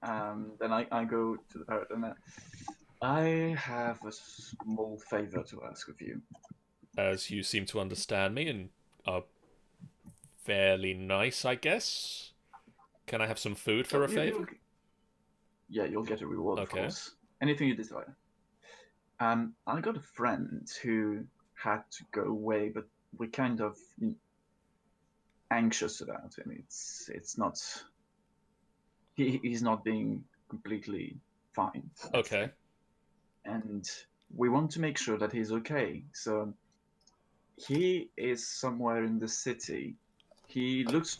Then I go to the parrot and I have a small favor to ask of you. As you seem to understand me and are fairly nice, I guess. Can I have some food for a favor? Yeah, you'll get a reward, of Okay. course. Anything you desire. I got a friend who had to go away, but we're kind of anxious about him. It's not. He's not being completely fine. Okay. And we want to make sure that he's okay. So he is somewhere in the city. He looks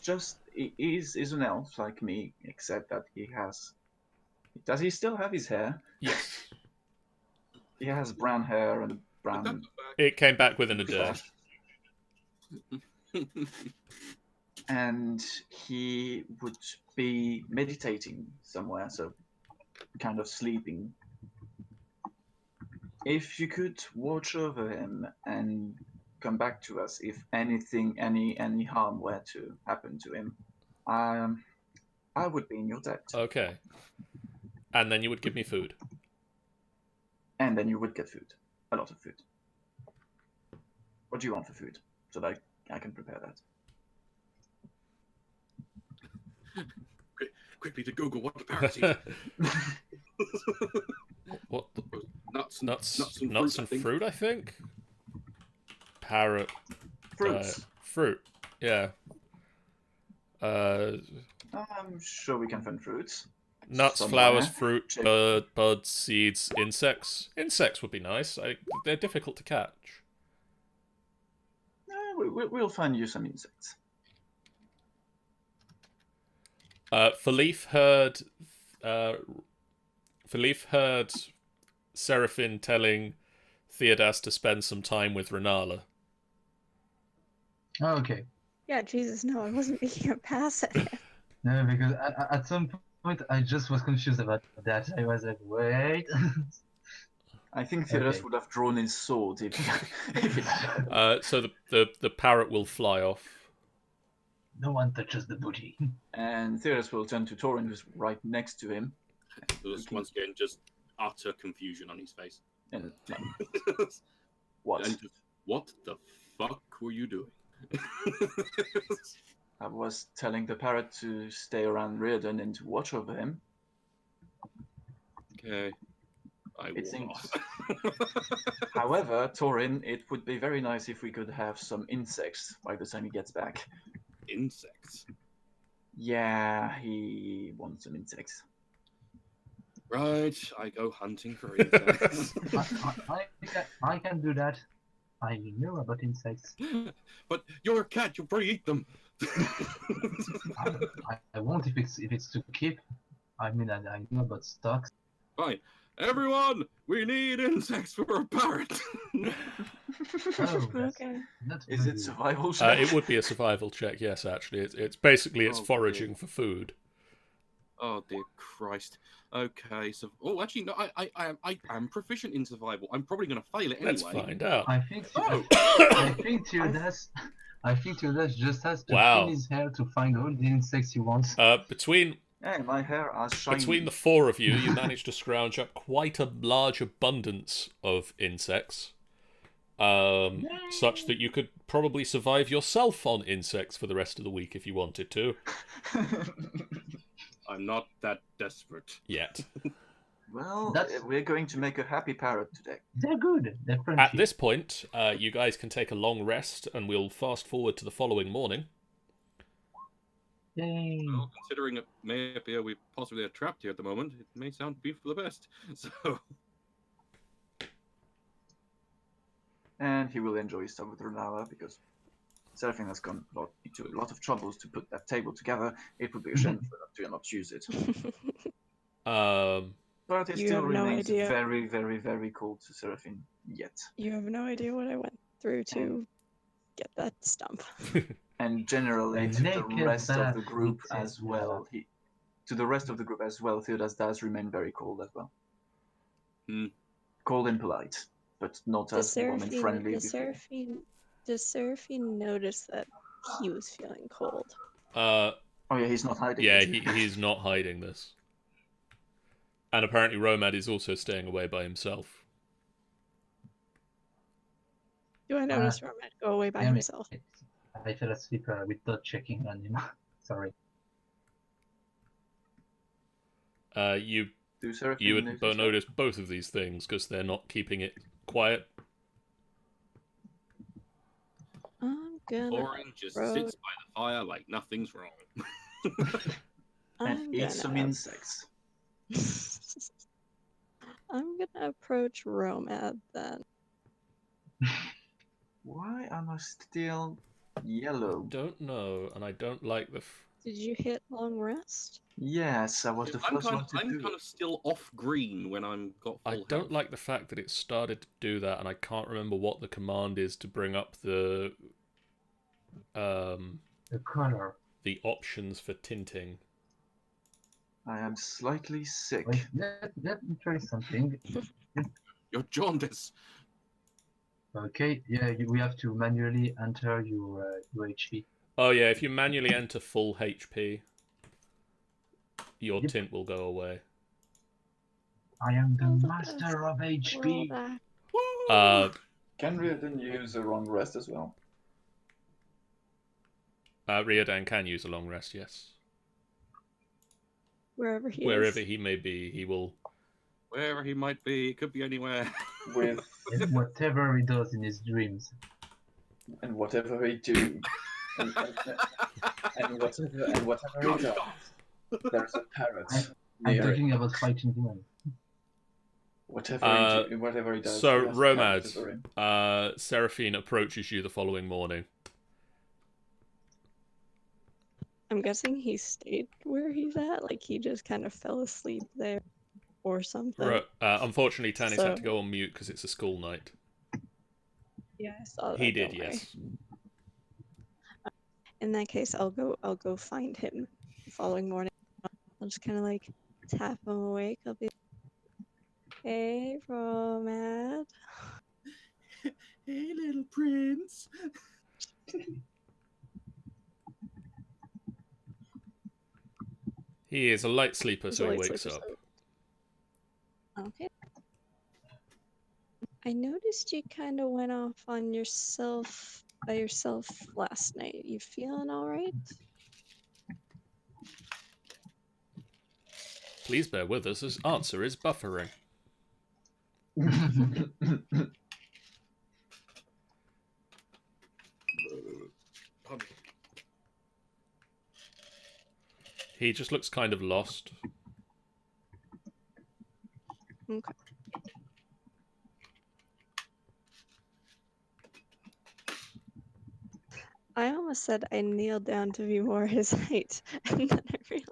is an elf like me, except that he has. Does he still have his hair? Yes. He has brown hair and brown. It came back within a day. And he would be meditating somewhere, so kind of sleeping. If you could watch over him and come back to us if any harm were to happen to him, I would be in your debt. Okay. And then you would give me food. And then you would get food. A lot of food. What do you want for food? So that I can prepare that. Quickly to Google what the parrot eats. What? Nuts and fruit, I think. Parrot. Fruits. Fruit. Yeah. I'm sure we can find fruits. Nuts, somewhere. flowers, fruit, buds, seeds, insects. Insects would be nice. They're difficult to catch. We'll find you some insects. Filif heard Seraphine telling Theodas to spend some time with Renala. Oh, okay. Yeah, Jesus, no, I wasn't making a pass at him. No, because at some point I just was confused about that. I was like, wait. I think Theodas would have drawn his sword if he had. So the parrot will fly off. No one touches the booty. And Theodas will turn to Torin, who's right next to him. There's once again just utter confusion on his face. And what? And just, what the fuck were you doing? I was telling the parrot to stay around Riardon and to watch over him. Okay. It seems. However, Torin, it would be very nice if we could have some insects by the time he gets back. Insects? Yeah, he wants some insects. Right, I go hunting for insects. I can do that. I know about insects. But you're a cat, you'll probably eat them. I won't if it's to keep. I mean, I know about stocks. Fine. Everyone, we need insects for a parrot. Okay. Is it survival check? It would be a survival check, yes, actually. It's basically foraging for food. Oh, dear Christ. Okay, so... Oh, actually, no, I am proficient in survival. I'm probably going to fail it anyway. Let's find out. I think Theodas just has to Wow. pin his hair to find all the insects he wants. Between Hey, my hair are shiny. Between the four of you, you managed to scrounge up quite a large abundance of insects, such that you could probably survive yourself on insects for the rest of the week if you wanted to. I'm not that desperate. Yet. Well, we're going to make a happy parrot today. They're good. They're friendly. At this point, you guys can take a long rest, and we'll fast forward to the following morning. Yay. Well, considering it may appear we possibly are trapped here at the moment, it may sound to be for the best. So. And he will enjoy his time with Renala because Seraphine has gone into a lot of troubles to put that table together. It would be a shame for them to not use it. But it still remains very, very, very cold to Seraphine yet. You have no idea what I went through to get that stump. And generally to the rest of the group as well. Theodas does remain very cold as well. Cold and polite, but not as warm and friendly. Does Seraphine notice that he was feeling cold? Oh yeah, he's not hiding. Yeah, it. he's not hiding this. And apparently Romad is also staying away by himself. Do I notice Romad go away by Damn it. himself? I fell asleep without checking on him. Sorry. You Do Seraphim would notice that? notice both of these things because they're not keeping it quiet. I'm gonna Orin just approach. sits by the fire like nothing's wrong. And I'm eat some gonna. insects. I'm gonna approach Romad then. Why am I still yellow? Don't know, and I don't like the. Did you hit long rest? Yes, I was the I'm first one to do kind it. of still off green when I'm got full I health. don't like the fact that it started to do that, and I can't remember what the command is to bring up the The color. the options for tinting. I am slightly sick. Wait, let me try something. You're jaundice. Okay, yeah, we have to manually enter your HP. Oh yeah, if you manually enter full HP, your Yep. tint will go away. I am the Oh, look at master of Roll HP. back. Can Riardon use a long rest as well? Riardon can use a long rest, yes. Wherever he Wherever is. he may be, he will. Wherever he might be, it could be anywhere. With And whatever he does in his dreams. and whatever he do, and whatever he does, there's a parrot I'm near it. thinking about fighting him. Whatever he does. So, he has a parrot Romad, over him. Seraphine approaches you the following morning. I'm guessing he stayed where he's at. Like he just kind of fell asleep there or something. Unfortunately, Tanis had to So- go on mute because it's a school night. Yeah, I saw that. He did, don't worry. yes. In that case, I'll go find him the following morning. I'll just kind of like tap him awake. I'll be, hey, Romad. Hey, little prince. He is a light sleeper, He's so a he light wakes sleeper, up. so- Okay. I noticed you kind of went off on yourself by yourself last night. You feeling all right? Please bear with us, his answer is buffering. Pardon me. He just looks kind of lost. Okay. I almost said I kneeled down to be more his height, and then I realized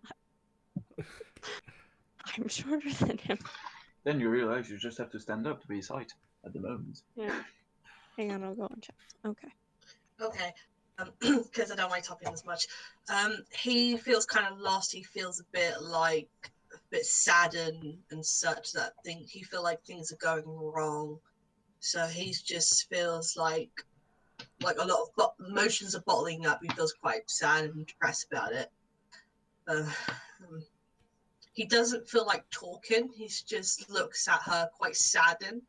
I'm shorter than him. Then you realize you just have to stand up to be his height at the moment. Yeah. Hang on, I'll go and check. Okay. Okay, because I don't like talking as much. He feels kind of lost. He feels a bit saddened and such that he feel like things are going wrong. So he just feels like a lot of emotions are bottling up. He feels quite sad and depressed about it. He doesn't feel like talking. He just looks at her quite saddened.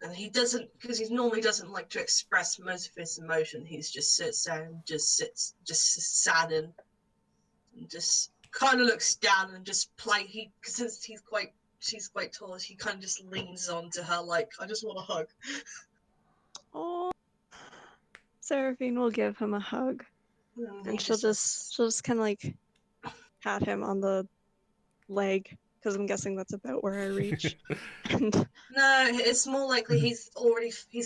And he doesn't, because he normally doesn't like to express most of his emotion. He's just sits there and just saddened, and just kind of looks down and just since she's quite tall, he kind of just leans onto her like, I just want a hug. Oh, Seraphine will give him a hug, and she'll just kind of like pat him on the leg, because I'm guessing that's about where I reach. And No, it's more likely he's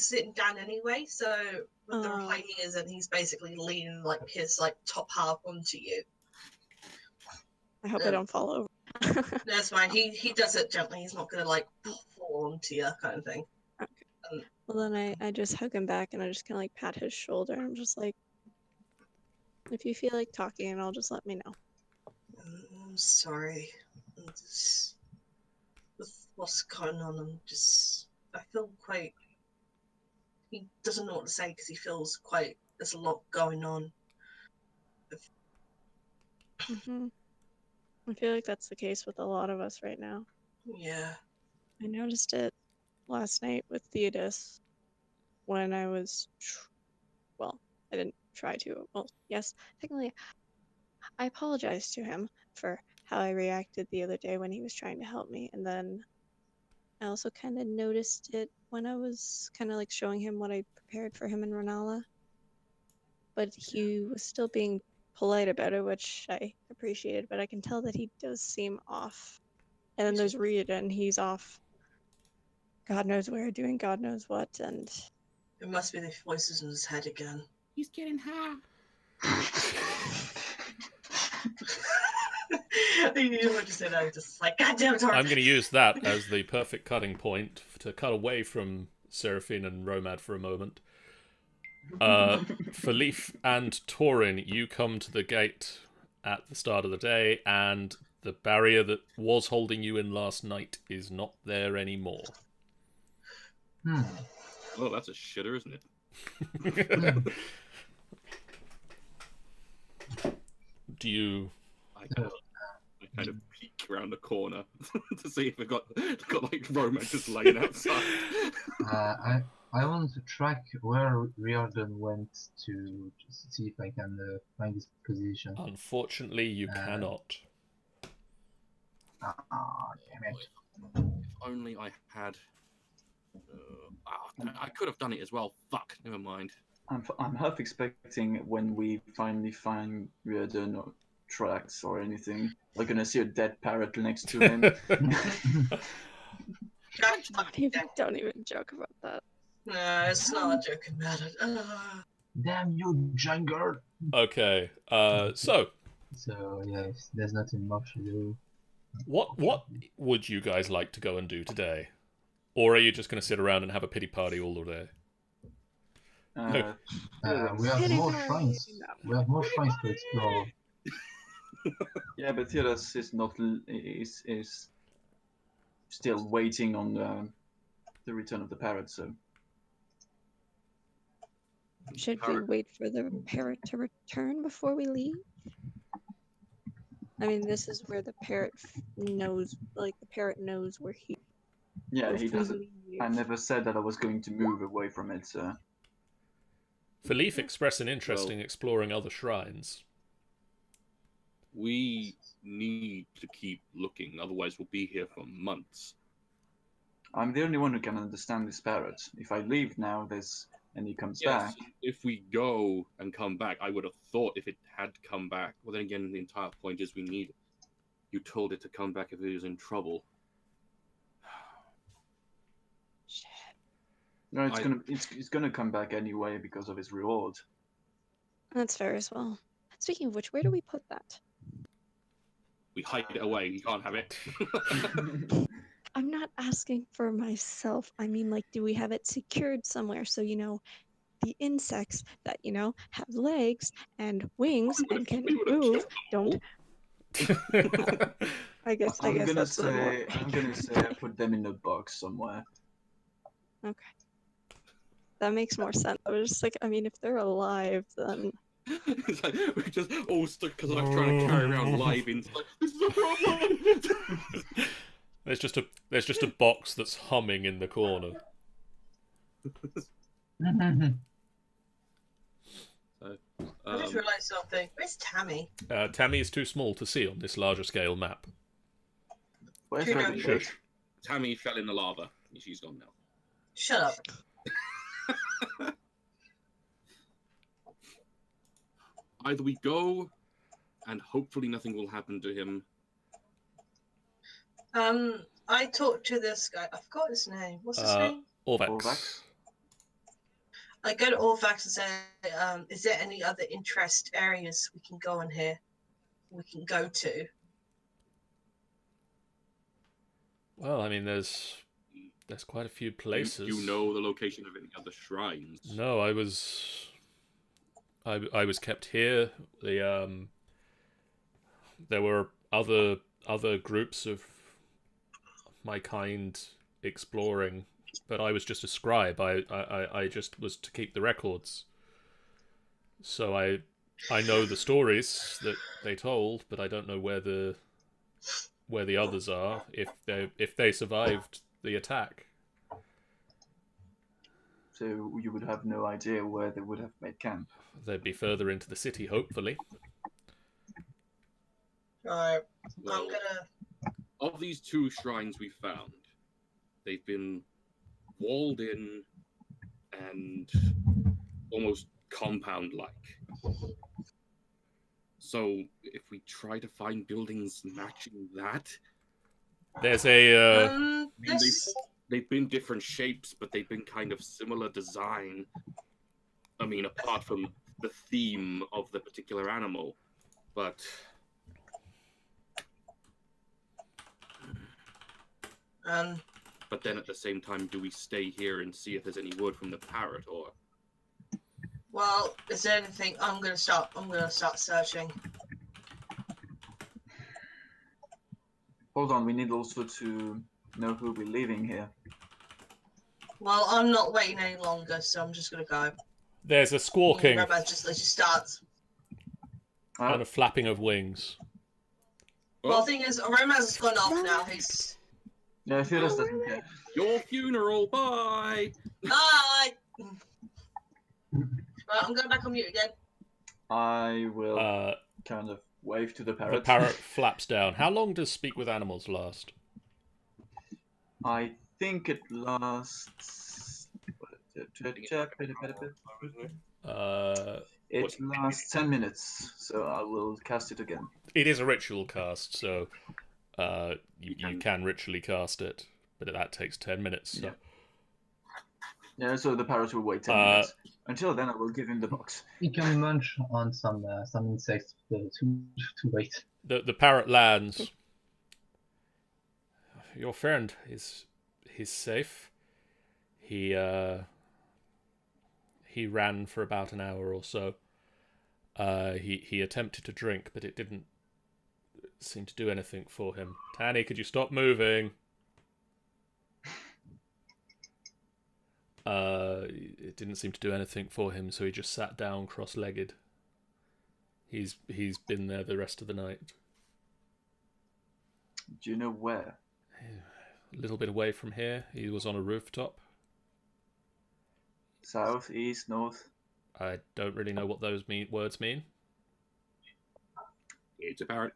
sitting down anyway. So with the height he is, and he's basically leaning like his top half onto you. I hope I don't fall over. That's fine. He does it gently. He's not gonna like fall onto you, kind of thing. Okay. Well, then I just hug him back, and I just kind of like pat his shoulder. I'm just like, if you feel like talking, and I'll just let me know. I'm sorry. With what's going on, I feel quite. He doesn't know what to say because he feels quite. There's a lot going on. Hmm. I feel like that's the case with a lot of us right now. Yeah. I noticed it last night with Theodas when I was, well, I didn't try to. Well, yes, technically, I apologized to him for how I reacted the other day when he was trying to help me, and then I also kind of noticed it when I was kind of like showing him what I prepared for him in Renala. But he was still being polite about it, which I appreciated, but I can tell that he does seem off. And then there's Riardon, he's off God knows where, doing God knows what, and It must be the voices in his head again. He's getting high. You knew what to say. I was just like, God damn it, I'm going to use that as the perfect cutting point to cut away from Seraphine and Romad for a moment. Filif and Torin, you come to the gate at the start of the day, and the barrier that was holding you in last night is not there anymore. Oh, that's a shitter, isn't it? Do you... I kind of peek around the corner to see if we got like Romad just laying outside. I want to track where Riardon went to just see if I can find his position. Unfortunately, you cannot. Damn it. If only I had... I could have done it as well. Fuck, never mind. I'm half expecting when we finally find Riardon or tracks or anything, we're gonna see a dead parrot next to him. don't even joke about that. No, it's not a joking matter. Damn you, jungle! Okay, so... So, yes, there's nothing much to do. What would you guys like to go and do today? Or are you just going to sit around and have a pity party all the day? We have more shrines. We have more shrines to explore. Yeah, but Theodas is not is still waiting on the return of the parrot. So Should we wait for the parrot to return before we leave? I mean, this is where the parrot knows, like the parrot knows where he. Yeah, he doesn't. I never said that I was going to move away from it. So. Filif expressed an interest in exploring other shrines. We need to keep looking, otherwise we'll be here for months. I'm the only one who can understand this parrot. If I leave now, and he comes back. If we go and come back, I would have thought if it had come back. Well, then again, the entire point is we need. You told it to come back if it was in trouble. Shit. No, it's gonna come back anyway because of his reward. That's fair as well. Speaking of which, where do we put that? We hide it away. You can't have it. I'm not asking for myself. I mean, like, do we have it secured somewhere so, the insects that, have legs and wings and can move don't... I guess that's what I'm gonna say I put them in a box somewhere. Okay. That makes more sense. I was just like, I mean, if they're alive, then... It's like we're just all stuck because I'm trying to carry around live insects. This is a problem! There's just a box that's humming in the corner. I just realised something. Where's Tammy? Tammy is too small to see on this larger scale map. Where's Sure. Rabbit Bush? Tammy fell in the lava. She's gone now. Shut up. Either we go, and hopefully nothing will happen to him. I talked to this guy. I forgot his name. What's his name? Orvax. I go to Orvax and say, is there any other interest areas we can go in here? We can go to. Well, I mean, there's quite a few places. You know the location of any other shrines? No, I was kept here. There were other groups of my kind exploring, but I was just a scribe. I just was to keep the records. So I I know the stories that they told, but I don't know where the others are. If they survived the attack. So you would have no idea where they would have made camp. They'd be further into the city, hopefully. Alright, Well, I'm gonna. of these 2 shrines we found, they've been walled in and almost compound-like. So if we try to find buildings matching that, There's a I mean, This. they've been different shapes, but they've been kind of similar design. I mean, apart from the theme of the particular animal, but then at the same time, do we stay here and see if there's any word from the parrot, or? Well, is there anything? I'm gonna start searching. Hold on, we need also to know who we're leaving here. Well, I'm not waiting any longer, so I'm just gonna go. there's a squawking Romad just starts. and a flapping of wings. Well, the thing is, Romad's gone off now. He's. Yeah, Theodas doesn't care. Your funeral, bye! Bye! Right, I'm going back on mute again. I will Uh, kind of wave to the the parrot. parrot flaps down. How long does Speak with Animals last? I think it lasts. It lasts 10 minutes, so I will cast it again. It is a ritual cast, so you can ritually cast it, but that takes 10 minutes. So. Yeah, so the parrot will wait 10 minutes. Until then, I will give him the box. You can munch on some insects to wait. The parrot lands. Your friend he's safe. He ran for about an hour or so. He attempted to drink, but it didn't seem to do anything for him. Tanny, could you stop moving? It didn't seem to do anything for him, so he just sat down cross-legged. He's been there the rest of the night. Do you know where? A little bit away from here. He was on a rooftop. South, east, north? I don't really know what those words mean. It's a parrot.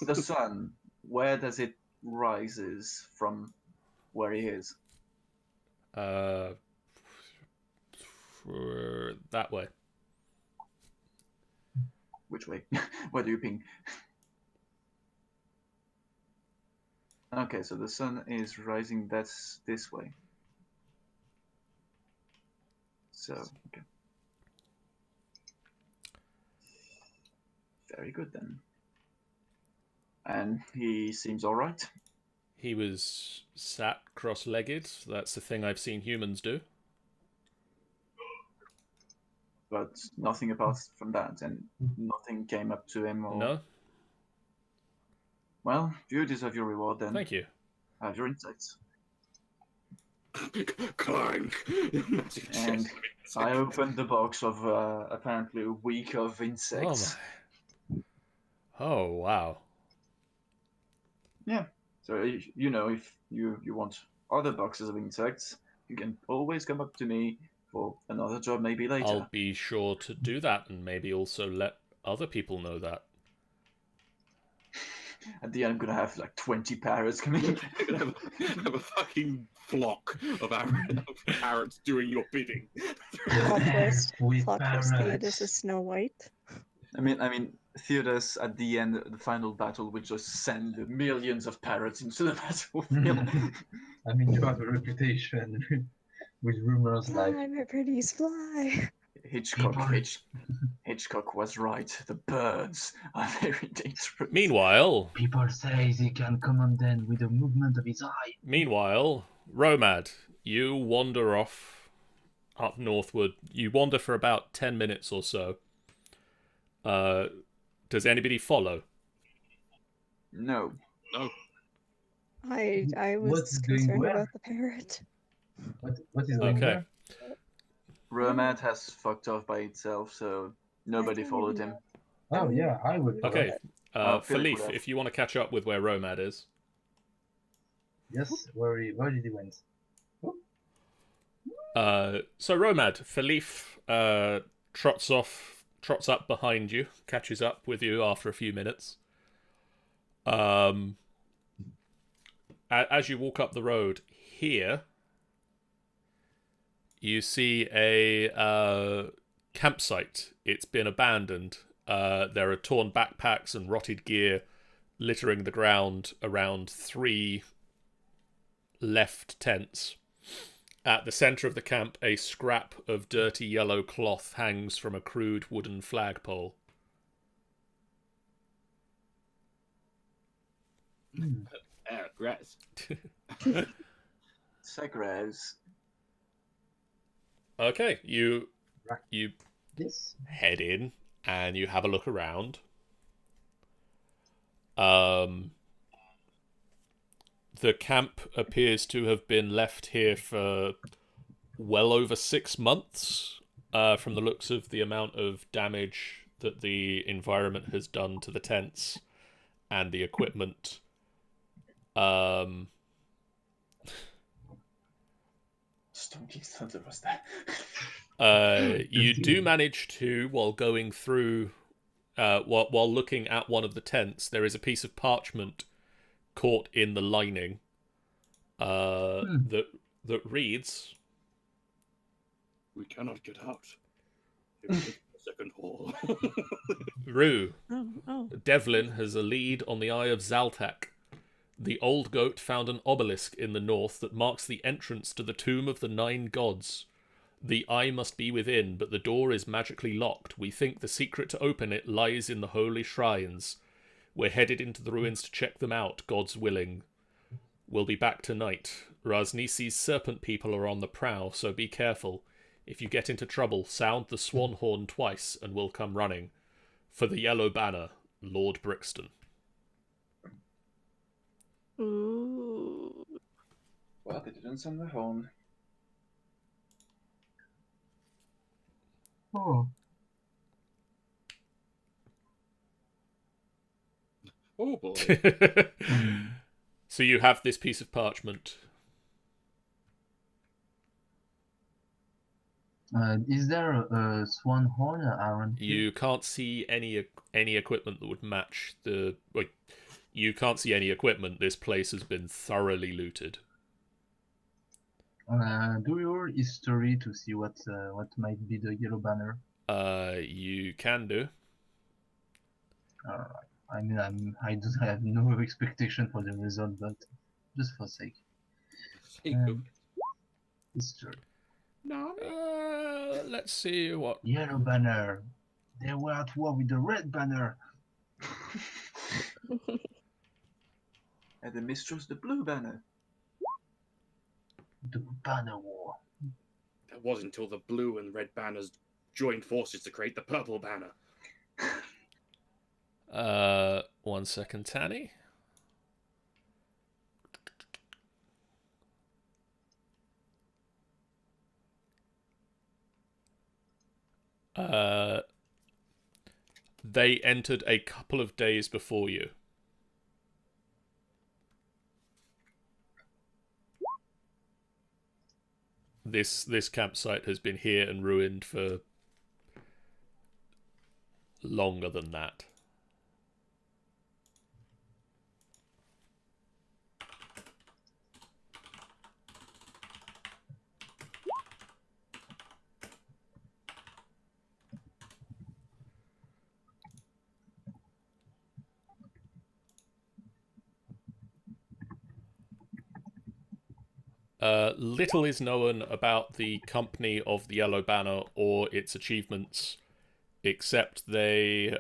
The sun, where does it rises from where he is? That way. Which way? Where do you ping? Okay, so the sun is rising, that's this way. So, okay. Very good then. And he seems alright. He was sat cross-legged. That's the thing I've seen humans do. But nothing apart from that, and nothing came up to him or... No? Well, you deserve your reward then. Thank you. Have your insights. Clank! And I opened the box of apparently a week of insects. Oh, wow. Yeah. So, you know, if you want other boxes of insects, you can always come up to me for another job maybe later. I'll be sure to do that and maybe also let other people know that. At the end, I'm going to have like 20 parrots coming in. have a fucking flock of parrots doing your bidding. Plot twist. With Plot twist. parrots. This is Snow White. I mean, Theodas at the end, the final battle, would just send millions of parrots into the battlefield. I mean, you have a reputation with rumors like Fly, my pretties, fly. Hitchcock was right. The birds are very dangerous. Meanwhile, people say he can command them with a movement of his eye. Romad, you wander off up northward. You wander for about 10 minutes or so. Does anybody follow? No. No. I What's was going concerned where? about the parrot. What is going Okay. there? Romad has fucked off by itself, so Nobody don't followed even him. Oh yeah, I would. Okay, Filip Filif, would have. if you want to catch up with where Romad is. Yes, where did he went? So Romad, Filif trots up behind you, catches up with you after a few minutes. As you walk up the road here, you see a campsite. It's been abandoned. There are torn backpacks and rotted gear littering the ground around 3 left tents. At the center of the camp, a scrap of dirty yellow cloth hangs from a crude wooden flagpole. Grass. Segres. Okay, you Yes. head in and you have a look around. The camp appears to have been left here for well over 6 months, from the looks of the amount of damage that the environment has done to the tents and the equipment. Stonky Thunder was there. You do manage to, while going through, while looking at one of the tents, there is a piece of parchment caught in the lining that reads, We cannot get out. It will take a second hall. Rue, Oh. Devlin has a lead on the Eye of Zaltak. The old goat found an obelisk in the north that marks the entrance to the tomb of the 9 gods. The eye must be within, but the door is magically locked. We think the secret to open it lies in the holy shrines. We're headed into the ruins to check them out, God's willing. We'll be back tonight. Raznisi's serpent people are on the prowl, so be careful. If you get into trouble, sound the swan horn twice and we'll come running. For the yellow banner, Lord Brixton. Ooh. Well, they didn't send the horn. Oh. Oh boy. So you have this piece of parchment. Is there a swan horn around here? You can't see any equipment that would match the. Like, you can't see any equipment. This place has been thoroughly looted. Do your history to see what might be the yellow banner. You can do. Alright. I mean, I don't have no expectation for the result, but just for sake. History. No. Let's see what. Yellow banner. They were at war with the red banner. And the mistress, the blue banner. The banner war. That was until the blue and red banners joined forces to create the purple banner. 1 second, Tanny. They entered a couple of days before you. This campsite has been here and ruined for longer than that. Little is known about the company of the Yellow Banner or its achievements, except they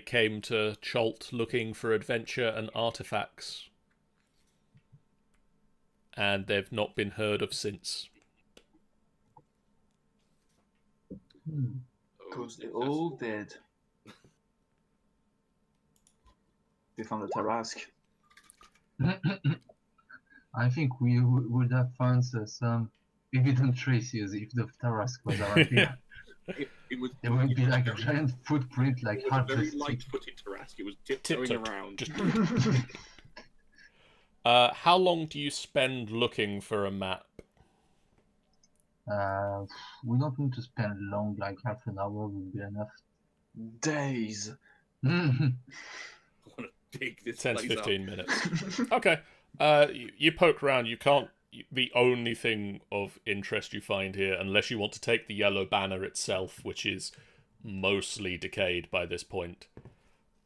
came to Chult looking for adventure and artifacts, and they've not been heard of since. Because they're all dead. They found the Tarask. I think we would have found some if you don't trace you, if the Tarask was around here, It was. there would be like a very- giant footprint, like It was half a the very stick. light-footed Tarask. It was tiptoeing Tiptoe. around. Just how long do you spend looking for a map? We don't need to spend long, like half an hour would be enough. Days. I want to dig this 10 to place up. 15 minutes. Okay. You poke around. You can't. The only thing of interest you find here, unless you want to take the yellow banner itself, which is mostly decayed by this point,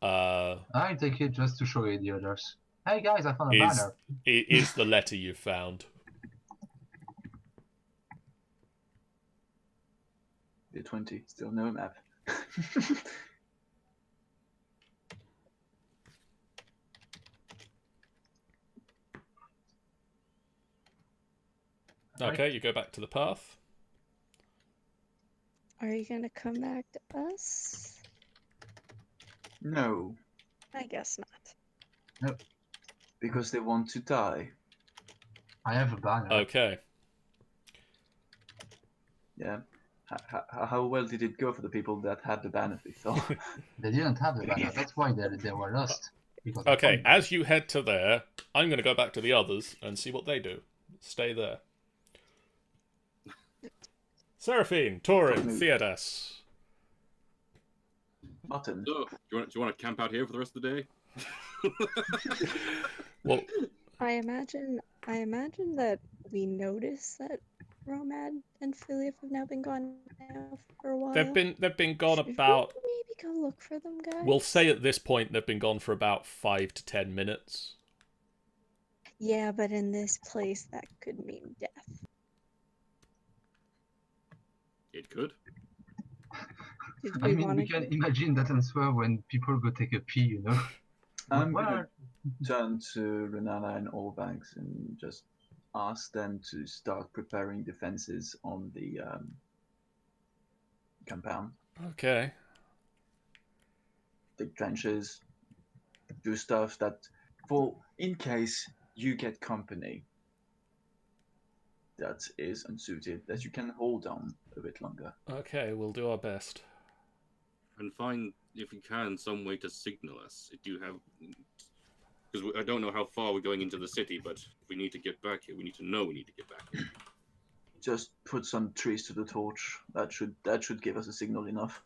I take it just to show you the others. Hey guys, I found a is banner. is the letter you found. The 20. Still no map. Okay, you go back to the path. Are you gonna come back to us? No, I guess not. because they want to die. I have a banner. Okay. Yeah. How well did it go for the people that had the banner before? They didn't have the banner, that's why they were lost. Because I Okay, found them. as you head to there, I'm going to go back to the others and see what they do. Stay there. Seraphine, Torin, Theodas. Mutton. So, do you want to camp out here for the rest of the day? Well, I imagine that we notice that Romad and Filif have now been gone now for a while. they've been gone Should we about. maybe go look for them, guys. We'll say at this point they've been gone for about 5 to 10 minutes. Yeah, but in this place that could mean death. It could. Did I we mean, want we to can imagine that answer when people go take a pee, you know? I'm Where gonna are- turn to Renala and Orvax and just ask them to start preparing defenses on the compound. Okay. Dig trenches, do stuff that, for in case you get company that is unsuited, that you can hold on a bit longer. Okay, we'll do our best. And find, if we can, some way to signal us. If you have, because I don't know how far we're going into the city, but if we need to get back here, we need to know we need to get back here. Just put some trees to the torch. That should give us a signal enough.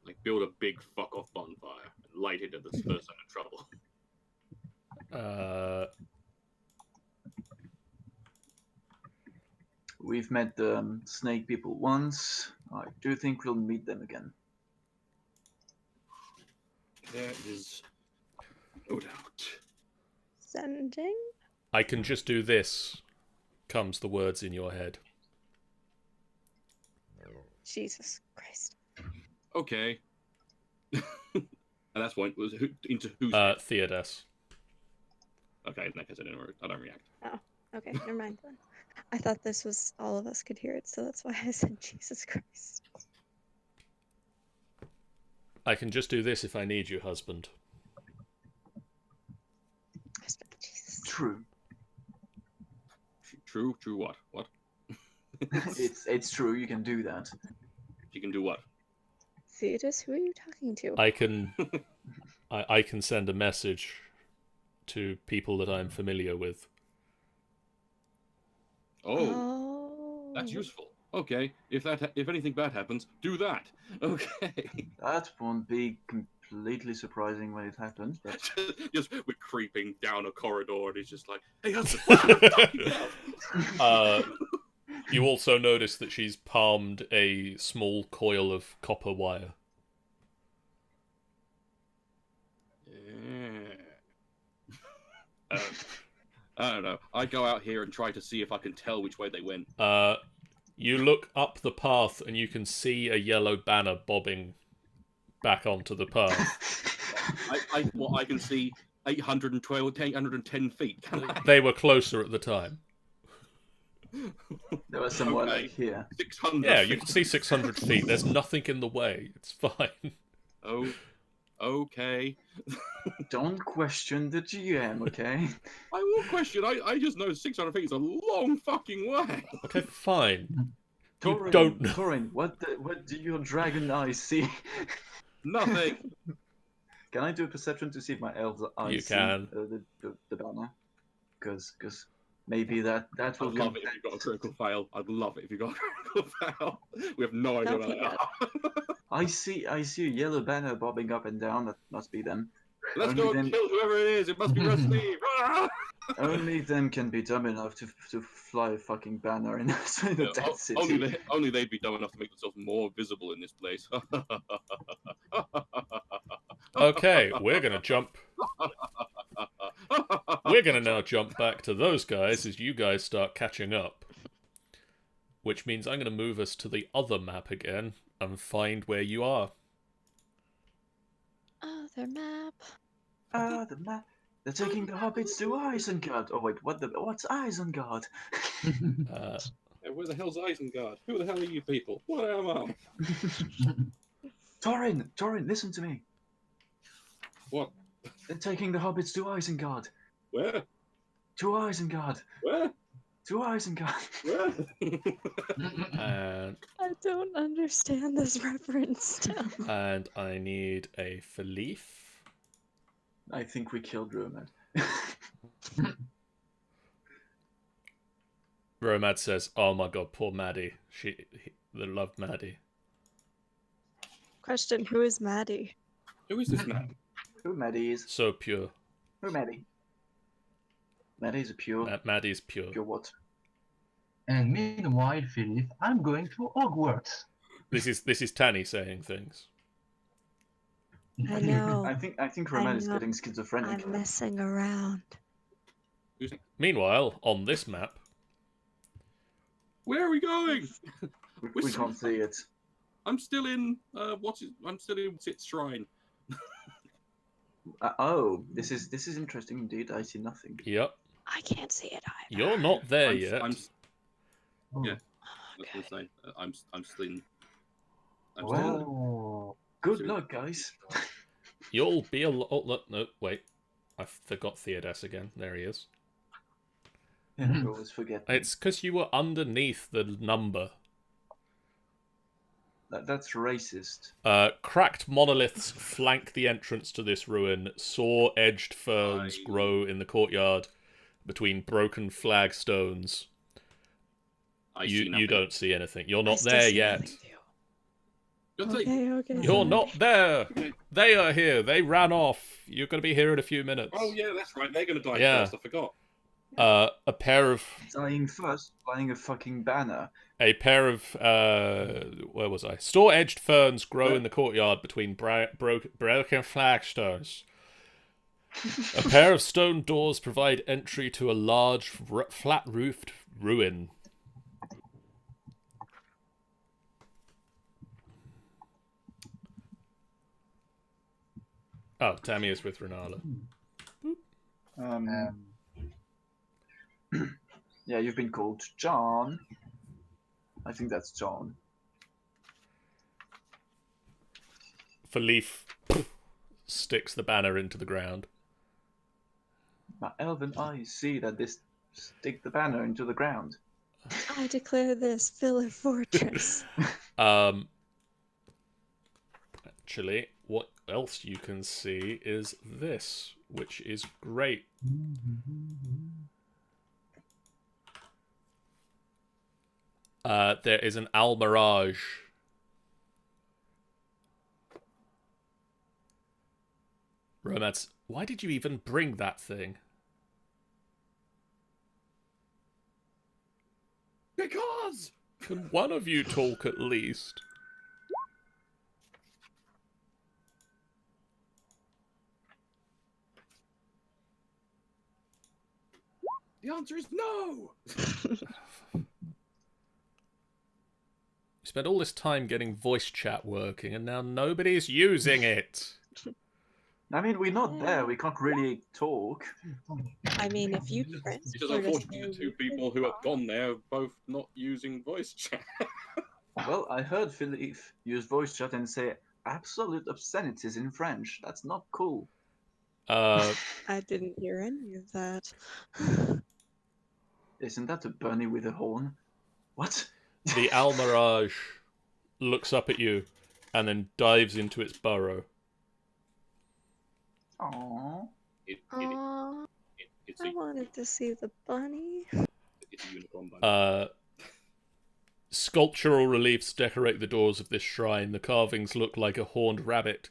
Like build a big fuck off bonfire and light it at the first sign of trouble. We've met the snake people once. I do think we'll meet them again. There is no doubt. sending? I can just do this, comes the words in your head. Jesus Christ. Okay. And that's one was into who's Theodas. okay. In that case, I don't react. Okay, never mind then. I thought this was all of us could hear it, so that's why I said Jesus Christ. I can just do this if I need you, husband. Husband, Jesus. True. True. True. What? What? It's true. You can do that. You can do what? Theodas, who are you talking to? I can, I can send a message to people that I'm familiar with. Oh, that's useful. Okay, if anything bad happens, do that. Okay. That won't be completely surprising when it happens, but Just we're creeping down a corridor, and he's just like, "Hey, husband." You also notice that she's palmed a small coil of copper wire. I don't know. I go out here and try to see if I can tell which way they went. You look up the path and you can see a yellow banner bobbing back onto the path. I can see 810 feet. Can I? They were closer at the time. there was someone Okay. like here. 600 Yeah, feet. you can see 600 feet. There's nothing in the way. It's fine. Oh, okay. Don't question the GM, okay? I will question. I just know 600 feet is a long fucking way. Okay, fine. You Torin, don't know. Torin, what do your dragon eyes see? Nothing. Can I do a perception to see if my elves' eyes You see can. the banner? Because maybe that I'd will love it if you got a critical fail. I'd love it if you got a critical fail. We have no idea That'd what be that is. I see a yellow banner bobbing up and down. That must be them. Let's Only go and then- kill whoever it is. It must be Steve. Only them can be dumb enough to fly a fucking banner in the dead city. Only they'd be dumb enough to make themselves more visible in this place. Okay, we're gonna jump. We're gonna now jump back to those guys as you guys start catching up. Which means I'm gonna move us to the other map again and find where you are. Other map. The map. They're taking the hobbits to Isengard. Oh wait, what's Isengard? Where the hell's Isengard? Who the hell are you people? What am I? Torin, listen to me. What? They're taking the hobbits to Isengard. Where? To Isengard. Where? To Isengard. Where? And I don't understand this reference still. I need a Filif. I think we killed Romad. Romad says, "Oh my god, poor Maddie. They loved Maddie." Question, who is Maddie? Who is this man? Who Maddie is? So pure. Who Maddie? Maddie's a pure. Maddie's pure. Pure what? And meanwhile, Philip, I'm going to Hogwarts. This is Tanny saying things. I know. I think Romad is know. getting schizophrenic. I'm messing around. Meanwhile, on this map, Where are we going? We can't see it. I'm still in. I'm still in Sit Shrine. Oh, this is interesting indeed. I see nothing. yep, I can't see it either. you're not there I'm, yet. I'm, Oh. yeah. That's what I'm saying. I'm still in. I'm still in. Oh. Good luck, guys. You'll be a lot. Oh, no, wait. I forgot Theodas again. There he is. I always forget. It's because you were underneath the number. That's racist. Cracked monoliths flank the entrance to this ruin. Saw-edged ferns grow in the courtyard between broken flagstones. You don't see anything. You're not there yet. Okay. You're not there. They are here. They ran off. You're going to be here in a few minutes. Oh yeah, that's right. They're gonna die Yeah. first. I forgot. A pair of Dying first, flying a fucking banner. where was I? Store-edged ferns grow in the courtyard between broken flagstones. A pair of stone doors provide entry to a large, flat-roofed ruin. Oh, Tammy is with Renala. Yeah, you've been called John. I think that's John. Filif sticks the banner into the ground. My elven eyes see that this stick the banner into the ground. I declare this Filif Fortress. Actually, what else you can see is this, which is great. There is an almirage. Romance. Why did you even bring that thing? Because. Can one of you talk at least? The answer is no. We spent all this time getting voice chat working, and now nobody's using it. I mean, we're not there. We can't really talk. I mean, if you press It's just for this unfortunately the move, two you people can who have talk. gone there are both not using voice chat. Well, I heard Philippe use voice chat and say absolute obscenities in French. That's not cool. I didn't hear any of that. Isn't that a bunny with a horn? What? The Almirage looks up at you and then dives into its burrow. Aww. Aww, It's I a wanted to see the bunny. unicorn bunny. Sculptural reliefs decorate the doors of this shrine. The carvings look like a horned rabbit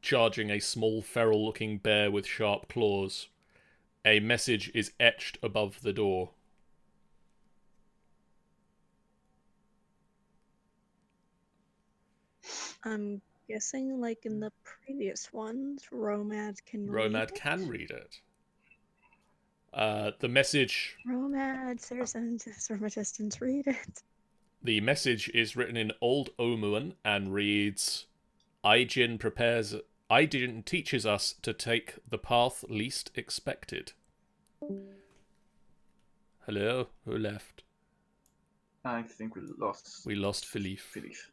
charging a small feral-looking bear with sharp claws. A message is etched above the door. I'm guessing, like in the previous ones, Romad can read Romad it? can read it. The message Romad, Saracens from a distance, read it. The message is written in Old Omuan and reads, Aijin teaches us to take the path least expected. Hello? Who left? I think we lost. We lost Filif. Filif.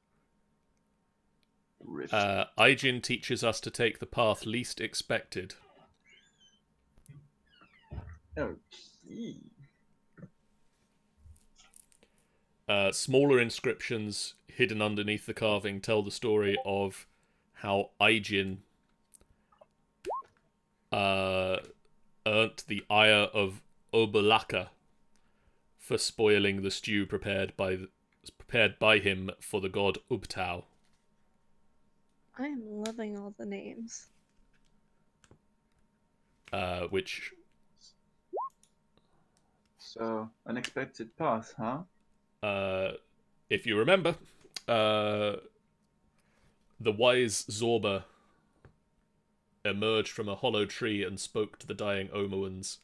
Rift. Aijin teaches us to take the path least expected. Okay. Smaller inscriptions hidden underneath the carving tell the story of how Aijin earned the ire of Obolaka for spoiling the stew prepared by him for the god Ubtao. I am loving all the names. Which So, unexpected path, huh? if you remember, the wise Zorba emerged from a hollow tree and spoke to the dying Omoans,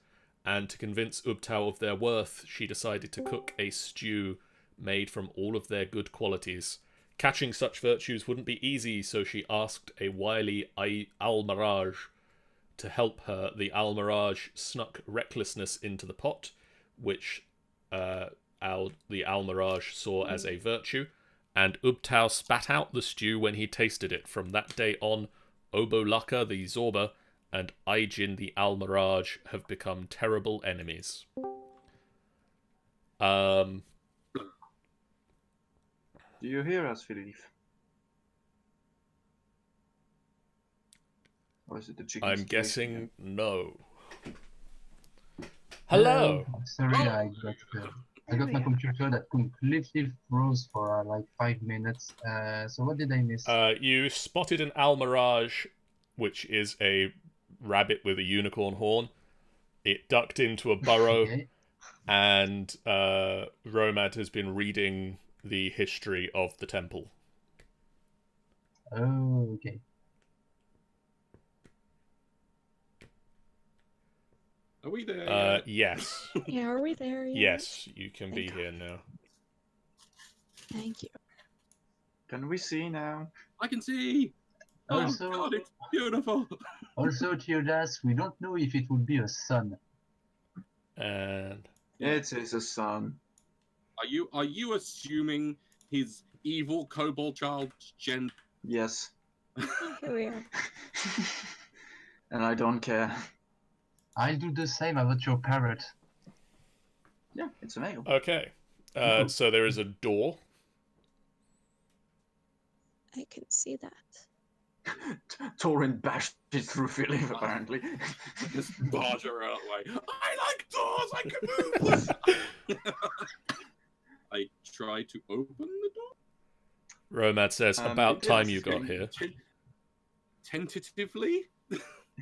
and to convince Ubtao of their worth, she decided to cook a stew made from all of their good qualities. Catching such virtues wouldn't be easy, so she asked a wily Almirage to help her. The Almirage snuck recklessness into the pot, which the Almirage saw as a virtue, and Ubtao spat out the stew when he tasted it. From that day on, Obolaka the Zorba and Aijin the Almirage have become terrible enemies. Do you hear us, Filif? Or is it the chicken? I'm situation guessing again? no. Hello! Sorry, I got my computer that completely froze for like 5 minutes. So what did I miss? You spotted an Almirage, which is a rabbit with a unicorn horn. It ducked into a burrow, Okay. and Romad has been reading the history of the temple. Oh, okay. Are we there? Yes. Yeah, are we there yet? Yes, you can be Thank here now. Thank you. Can we see now? I can see. Oh Also- God, it's beautiful. Also, Theodas, we don't know if it would be a sun. And It is a sun. Are you assuming his evil kobold child Jen? Yes. Here we are. And I don't care. I'll do the same about your parrot. Yeah, it's a male. okay. So there is a door. I can see that. Torin bashed it through Filif, apparently. Just barge her out the way. I like doors. I can move. I try to open the door. Romad says, about it time is you got here. Tentatively.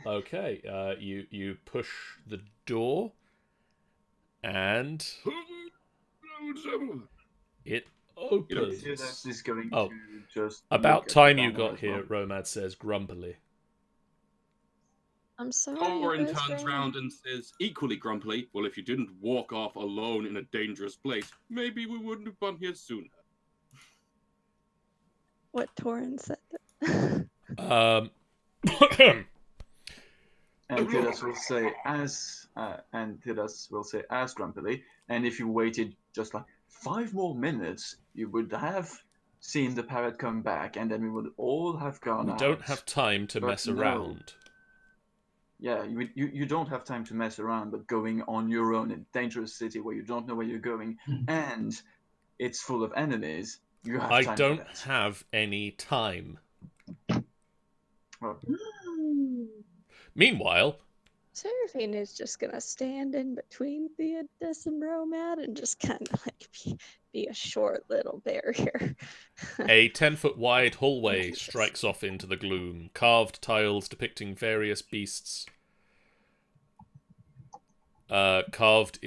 Okay, you push the door, and it opens. Theodas is going Oh. to just. About look at time the you camera got as well. here, Romad says grumpily. I'm sorry. Thorin it was turns raining. round and says, equally grumpily, well, if you didn't walk off alone in a dangerous place, maybe we wouldn't have come here sooner. What Torin said. And Theodas will say as grumpily, and if you waited just like 5 more minutes, you would have seen the parrot come back, and then we would all have gone We out. don't have time to But mess no. around. Yeah, you don't have time to mess around, but going on your own in a dangerous city where you don't know where you're going, and it's full of enemies, you have I time for don't that. have any time. Well, Meanwhile, Seraphine is just gonna stand in between Theodas and Romad and just kind of like be a short little barrier. a 10-foot wide hallway strikes off into the gloom. Carved tiles depicting various beasts. Carved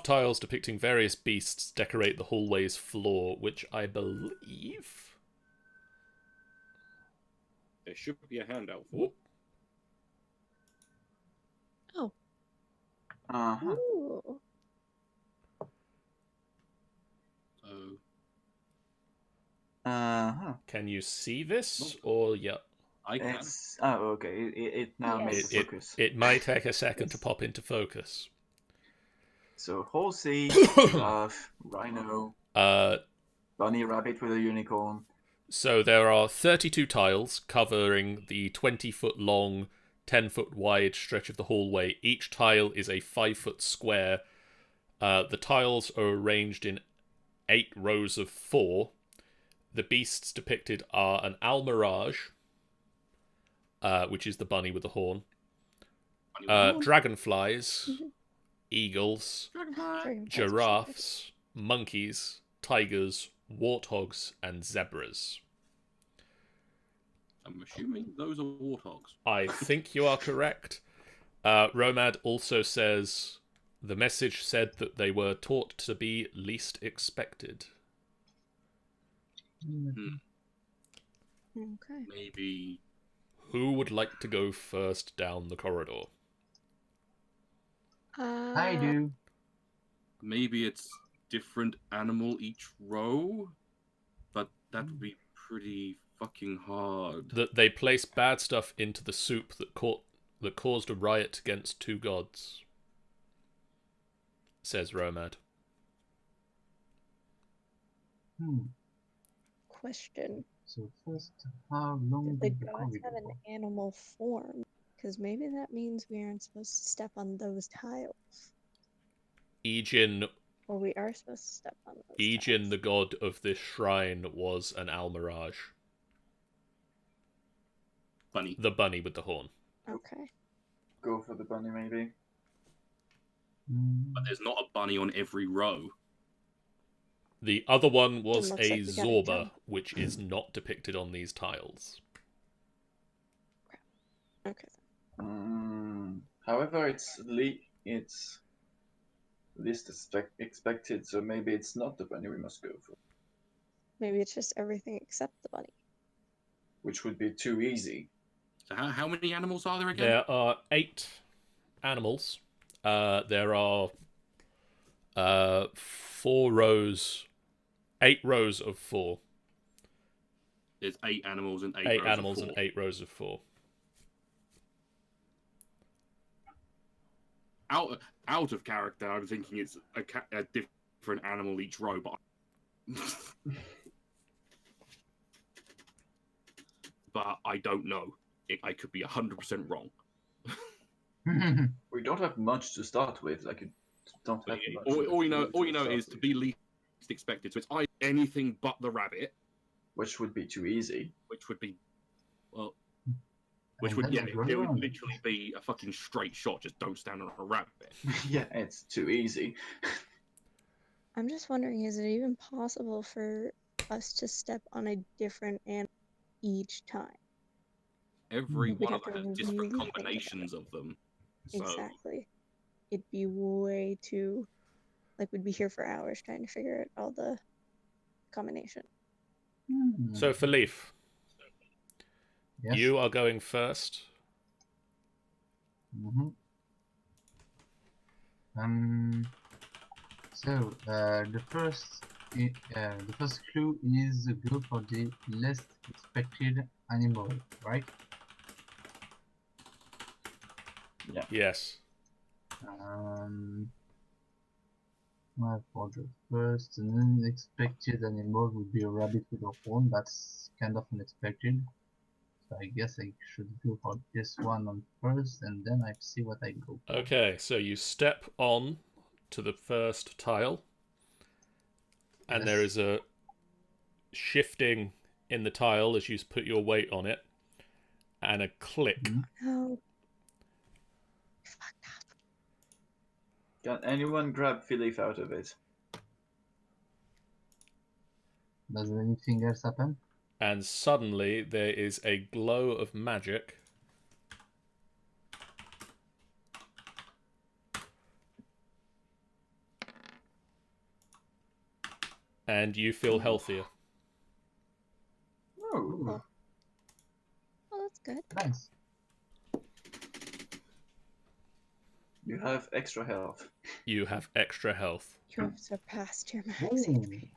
tiles depicting various beasts decorate the hallway's floor, which I believe. There should be a handout for. Whoop. Oh. uh-huh. Ooh. So Uh-huh. Can you see this? Or yeah. I can. It's okay. It now Yes. makes a focus. It might take a second to pop into focus. So horsey, giraffe, rhino, bunny rabbit with a unicorn. So there are 32 tiles covering the 20-foot long, 10-foot wide stretch of the hallway. Each tile is a 5-foot square. The tiles are arranged in 8 rows of 4. The beasts depicted are an almirage, which is the bunny with the horn, dragonflies, eagles, Dragonflies are giraffes, monkeys, tigers, warthogs, and zebras. I'm assuming those are warthogs. I think you are correct. Romad also says the message said that they were taught to be least expected. Okay. Maybe Who would like to go first down the corridor? I do. maybe it's different animal each row, but that would be pretty fucking hard. That they place bad stuff into the soup that caused a riot against 2 gods, says Romad. Question. So first, how long Did did the the gods corridor have an go? animal form? Because maybe that means we aren't supposed to step on those tiles. Aegin, Or we are supposed to step on those Aegin, tiles. the god of this shrine, was an almirage. Bunny. The bunny with the horn. Okay. Go for the bunny, maybe. But there's not a bunny on every row. The other one was looks a like we gotta zorba, jump. which is not depicted on these tiles. Okay. However, it's least expected, so maybe it's not the bunny we must go for, Maybe it's just everything except the bunny. which would be too easy. So how many animals are there again? There are 8 animals. There are 4 rows, 8 rows of 4. There's 8 animals and 8 8 rows animals of 4. and 8 rows of 4. Out of character, I'm thinking it's a different animal each row, but but I don't know. I could be 100% wrong. We don't have much to start with. Like, you don't have much. All you know is to be least expected. So it's either anything but the rabbit, which would be too easy. which would be, well, And would then yeah, you go it would around. literally be a fucking straight shot. Just don't stand on a rabbit. Yeah, it's too easy. I'm just wondering, is it even possible for us to step on a different animal each time? Every We'd one have of them to has different really think about combinations of them. So Exactly. It'd be way too... Like, we'd be here for hours trying to figure out all the combination. So, Filif, Yes. you are going first. So the first clue is go for the least expected animal, right? Yes. Well, for the first, an unexpected animal would be a rabbit with a horn. That's kind of unexpected. So I guess I should go for this one on first, and then I see what I go for. Okay, so you step on to the first tile, and there Yes. is a shifting in the tile as you put your weight on it, and a click. Mhm. No. Fucked up. Can anyone grab Filif out of it? Does anything else happen? And suddenly there is a glow of magic. And you feel healthier. Oh, Oh, that's good. Nice. you have extra health. You have extra health. You have surpassed your max Ooh. HP.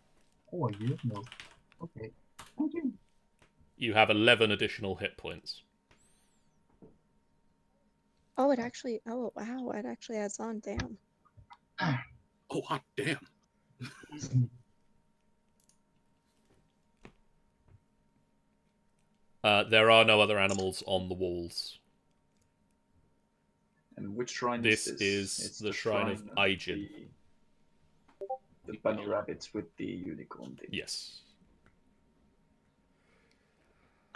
Oh, I didn't know. Okay. Thank you. You have 11 additional hit points. Oh, it actually. Oh, wow. It actually adds on. Damn. Oh, hot damn. There are no other animals on the walls. And which shrine This is this? is It's the shrine of Aijin. The bunny rabbits with the unicorn thing. Yes.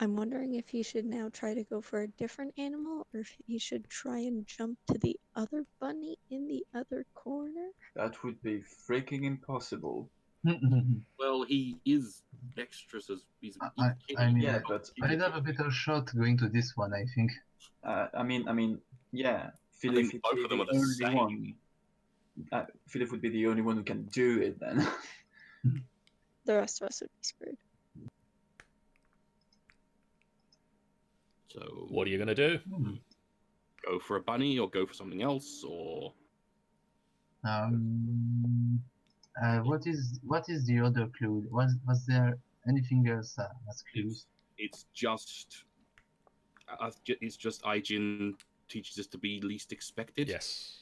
I'm wondering if he should now try to go for a different animal, or if he should try and jump to the other bunny in the other corner. That would be freaking impossible. Well, he is dexterous as he's. I mean, Yeah, but I'd have a better shot going to this one, I think. I mean, yeah. Filif think would both be of them the are the only same. one. Filif would be the only one who can do it then. The rest of us would be screwed. So, What are you going to do? go for a bunny or go for something else, or What is the other clue? Was there anything else as clues? it's just Aijin teaches us to be least expected. Yes.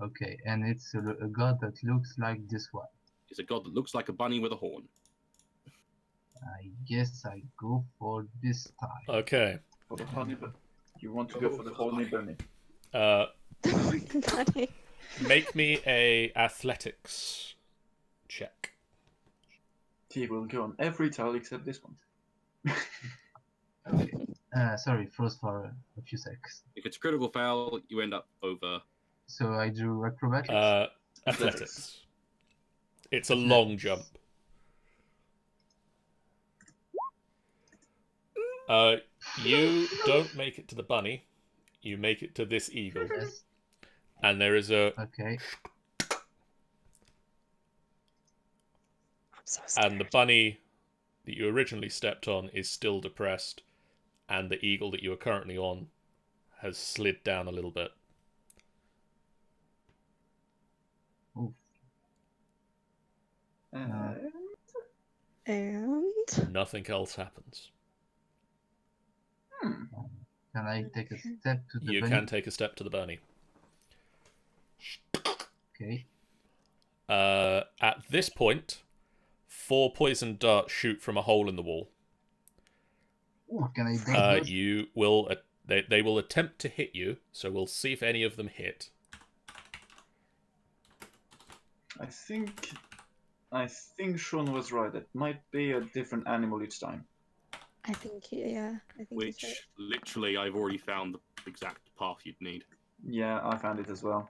Okay, and it's a god that looks like this one. It's a god that looks like a bunny with a horn. I guess I go for this time. Okay. For the honey bunny. You want to go for the horny bunny. Bunny. Make me a athletics check. He will go on every tile except this one. Okay. Sorry, froze for a few seconds. If it's a critical foul, you end up over. So I do acrobatics. Athletics. It's a long jump. You don't make it to the bunny. You make it to this eagle. Yes. And there is a... Okay. I'm so scared. And the bunny that you originally stepped on is still depressed. And the eagle that you are currently on has slid down a little bit. Oof. And Nothing else happens. Hmm. Can I take a step to the You bunny? can take a step to the bunny. Okay. At this point, 4 poison darts shoot from a hole in the wall. Ooh, can I take those? You will. They will attempt to hit you, so we'll see if any of them hit. I think Sean was right. It might be a different animal each time. I think, yeah, I think he's Which, right. literally, I've already found the exact path you'd need. Yeah, I found it as well.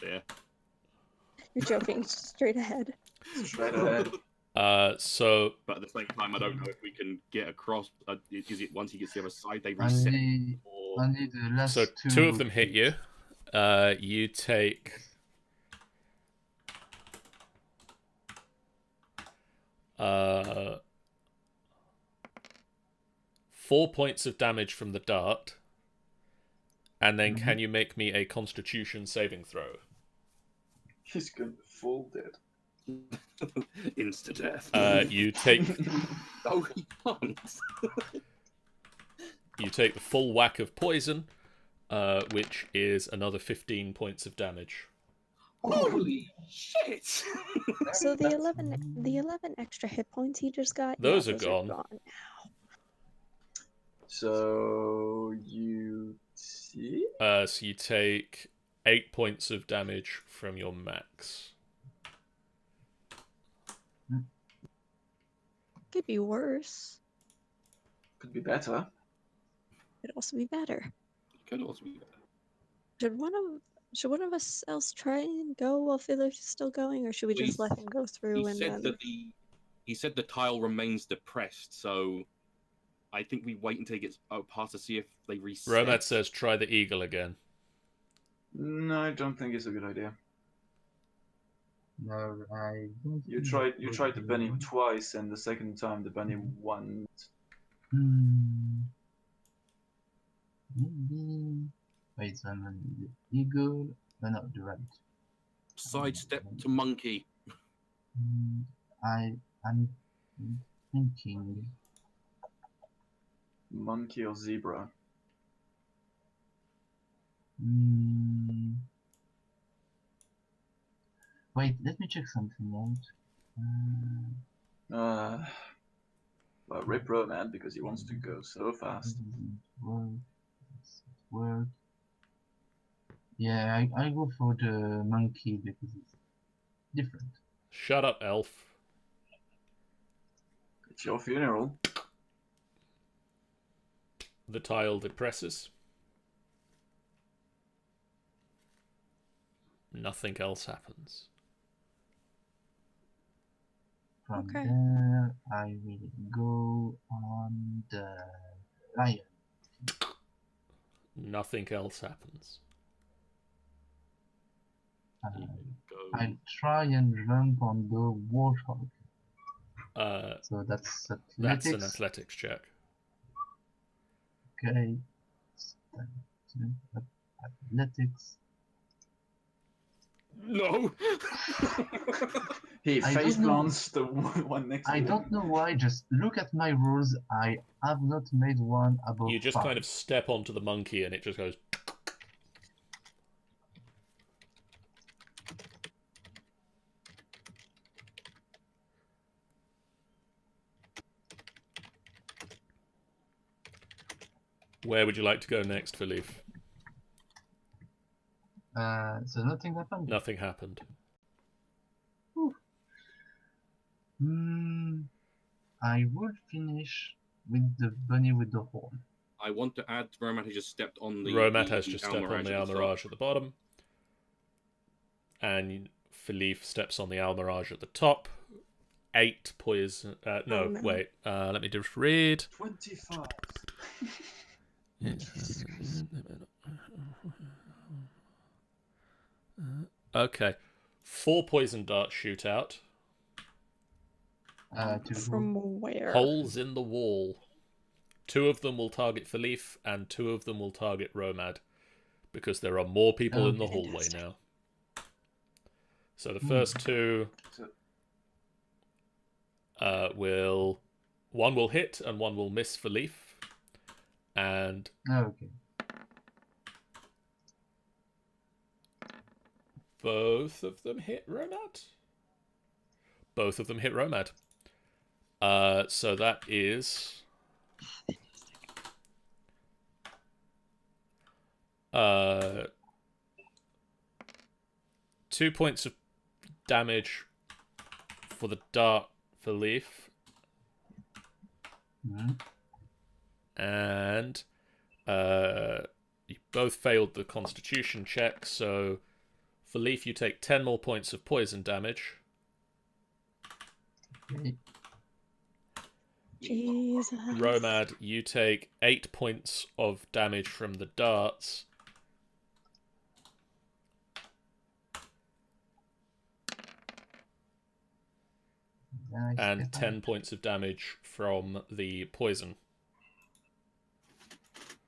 There. You're joking. Straight ahead. Straight ahead. So But at the same time, I don't know if we can get across. Is it once he gets to the other side, they reset? Or... Only the last so two. two of them hit you. You take. 4 points of damage from the dart. And then can you make me a Constitution saving throw? He's going to fall dead. Insta death. You take Oh, he can't. you take the full whack of poison, which is another 15 points of damage. Holy shit! So the 11 extra hit points he just got. Those yeah, are gone. now. So you see? So you take 8 points of damage from your max. Could be worse. Could be better. Could also be better. Could also be better. Should one of us else try and go while Filif is still going, or should we just let him go through He and said then? that he said the tile remains depressed, so I think we wait until he gets past to see if they reset. Romad says try the eagle again. No, I don't think it's a good idea. No, I don't. You think tried the it bunny would be- twice, and the second time the bunny won. Maybe. Wait, so I'm on the eagle. No, no, the rabbit. Sidestep to monkey. I'm thinking. Monkey or zebra? Wait, let me check something out. Well, rip Romad because he wants to go so It fast. doesn't work. Does it work? Yeah, I go for the monkey because it's different. Shut up, elf. It's your funeral. The tile depresses. Nothing else happens. From Okay. there, I will go on the lion. Nothing else happens. Go. I'll try and jump on the warthog. So that's athletics. That's an athletics check. Okay. Athletics. No. He I face don't know. plants the one next to I him. don't know why. Just look at my rules. I have not made one above You just 5. kind of step onto the monkey and it just goes. Where would you like to go next, Filif? So nothing happened. Nothing happened. I would finish with the bunny with the horn. I want to add Romad has just stepped on the Romad has just stepped on the Almirage at the top. Almirage at the bottom. And Filif steps on the Almirage at the top. 8 poison. No, Oh, no. wait. Let me just read. 25. Okay. 4 poison darts shoot out. From where? Holes in the wall. 2 of them will target Filif, and 2 of them will target Romad. Because there are more people in the hallway Fantastic. now. So the first 2 will... One will hit, and one will miss Filif. And Okay. both of them hit Romad? Both of them hit Romad. So that is... 2 points of damage for the dart for Leaf. And you both failed the constitution check, so for Leaf you take 10 more points of poison damage. Okay. Jesus. Romad, you take 8 points of damage from the darts. Nice. And 10 points of damage from the poison.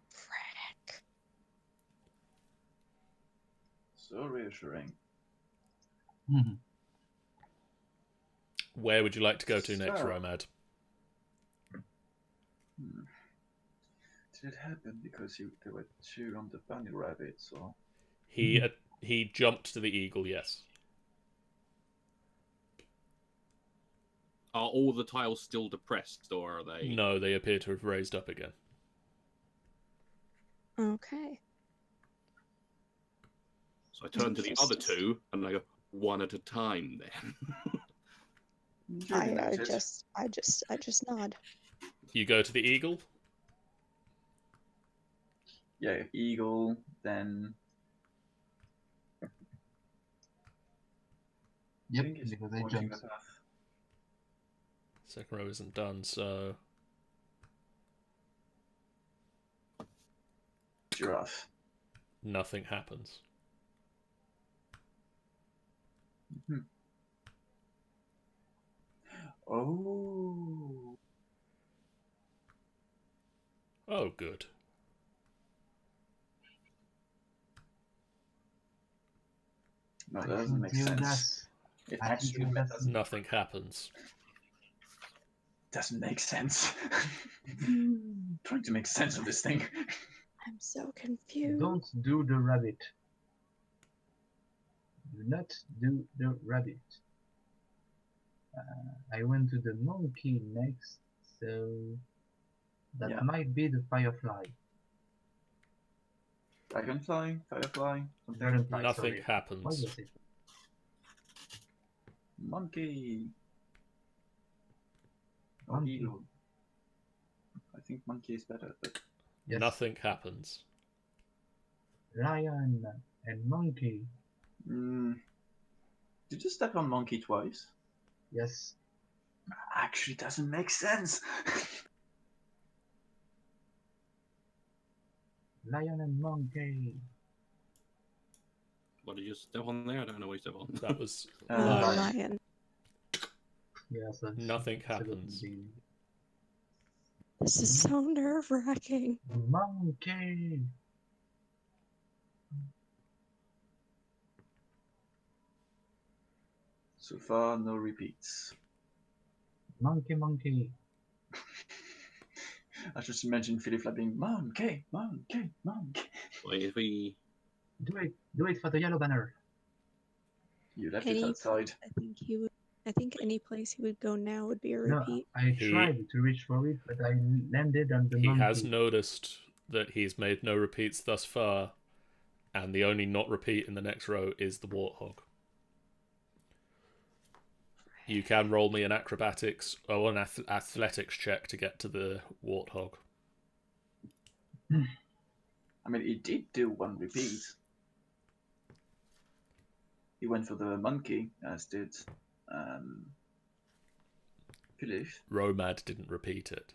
Frick. So reassuring. Where would you like to go to next, So- Romad? Did it happen because there were 2 on the bunny rabbits, or? He jumped to the eagle, yes. Are all the tiles still depressed, or are they? No, they appear to have raised up again. Okay. So I turn to the other two and I go, one at a time then. Duly I noted. just nod. You go to the eagle. Yeah, eagle, then... I Yep, think it's because I watching jumped. the path. Second row isn't done, so Giraffe. nothing happens. Oh. Oh, good. No, I that doesn't think make sense. Theodas. It I think actually Theodas. Nothing happens. doesn't make sense. Trying to make sense of this thing. I'm so confused. Don't do the rabbit. Do not do the rabbit. I went to the monkey next, so that Yeah. might be the firefly. Dragonfly, firefly, something. Dragonfly, Nothing sorry. What happens. was it? Monkey. Or Monkey. eagle. I think monkey is better, but Yes. Nothing happens. Lion and monkey. did you step on monkey twice? Yes. Actually, doesn't make sense. Lion and monkey. What did you step on there? I don't know what you step on. That was Lion. Lion. Yeah, so it's- Nothing it's a little happens. bit- This is so nerve-wracking. Monkey. So far, no repeats. Monkey, monkey. I just imagine Filif being monkey, monkey, monkey. Well, if we Do it for the yellow banner. You left Any it outside. I think any place he would go now would be a No, repeat. I He- tried to reach for it, but I landed on the He monkey. has noticed that he's made no repeats thus far, and the only not repeat in the next row is the warthog. You can roll me an acrobatics or an athletics check to get to the warthog. I mean, he did do one repeat. He went for the monkey, as did Filif. Romad didn't repeat it.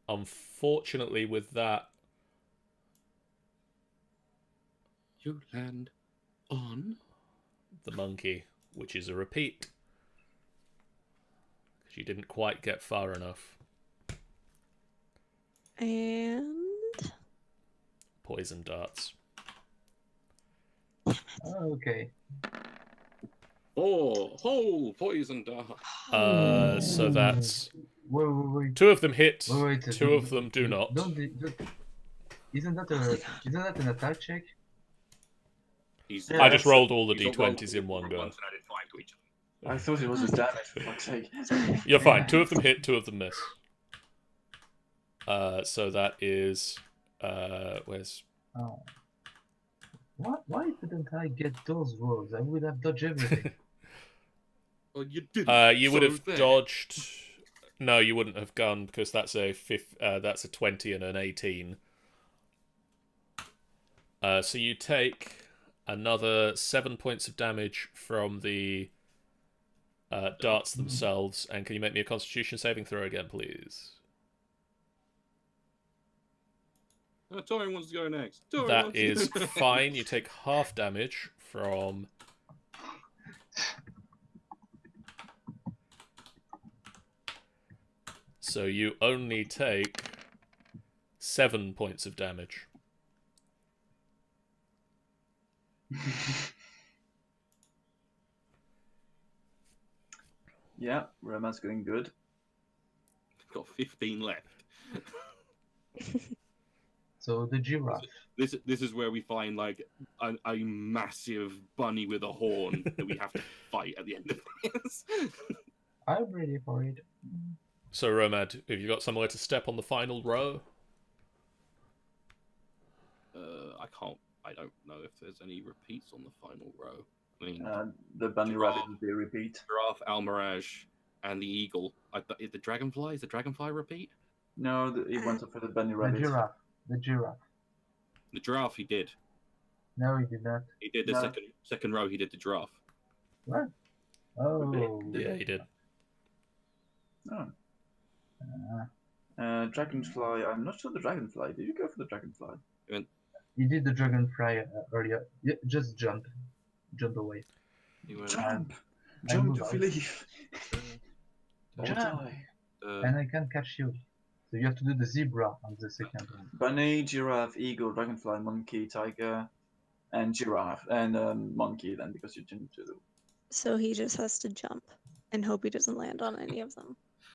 Unfortunately, with that, you land on the monkey, which is a repeat. Because you didn't quite get far enough. And Poison darts. Oh, okay. poison dart. So that's... Wait. Two of them hit, Wait, two of them do not. Isn't that an attack check? I just rolled all the He's d20s in one go. Once and added 5 to each. I thought it was a damage, for fuck's sake. You're fine. Two of them hit, two of them miss. So that is... where's... Oh. Why didn't I get those rolls? I would have dodged everything. Well, you didn't. You would so have there. dodged... No, you wouldn't have gone, because that's a 20 and an 18. So you take another 7 points of damage from the darts themselves, and can you make me a Constitution saving throw again, please? Tori wants to go next. Tori That wants to is go next. fine. You take half damage from... So you only take 7 points of damage. Yeah, Romad's going good. Got 15 left. So the giraffe. This is where we find like a massive bunny with a horn that we have to fight at the end of this. I'm ready for it. So, Romad, have you got somewhere to step on the final row? I don't know if there's any repeats on the final row. I mean, The bunny Giraffe. rabbit would be a repeat. Giraffe, Almirage, and the Eagle. The Dragonfly? Is the Dragonfly repeat? No, he went up for the bunny The rabbit. giraffe. The giraffe. The Giraffe he did. No, he did not. He did the No. second row. He did the Giraffe. What? Oh. Yeah, he did. Oh. Uh, Dragonfly. I'm not sure the Dragonfly. Did you go for the Dragonfly? you did the dragonfly earlier. Yeah, just jump. Jump away. He went, Jump! I Jump move to out. Filif! Or Jump. die. And I can catch you. So you have to do the zebra on the second one. Bunny, giraffe, eagle, dragonfly, monkey, tiger, and giraffe. And monkey then, because you didn't do. So he just has to jump and hope he doesn't land on any of them.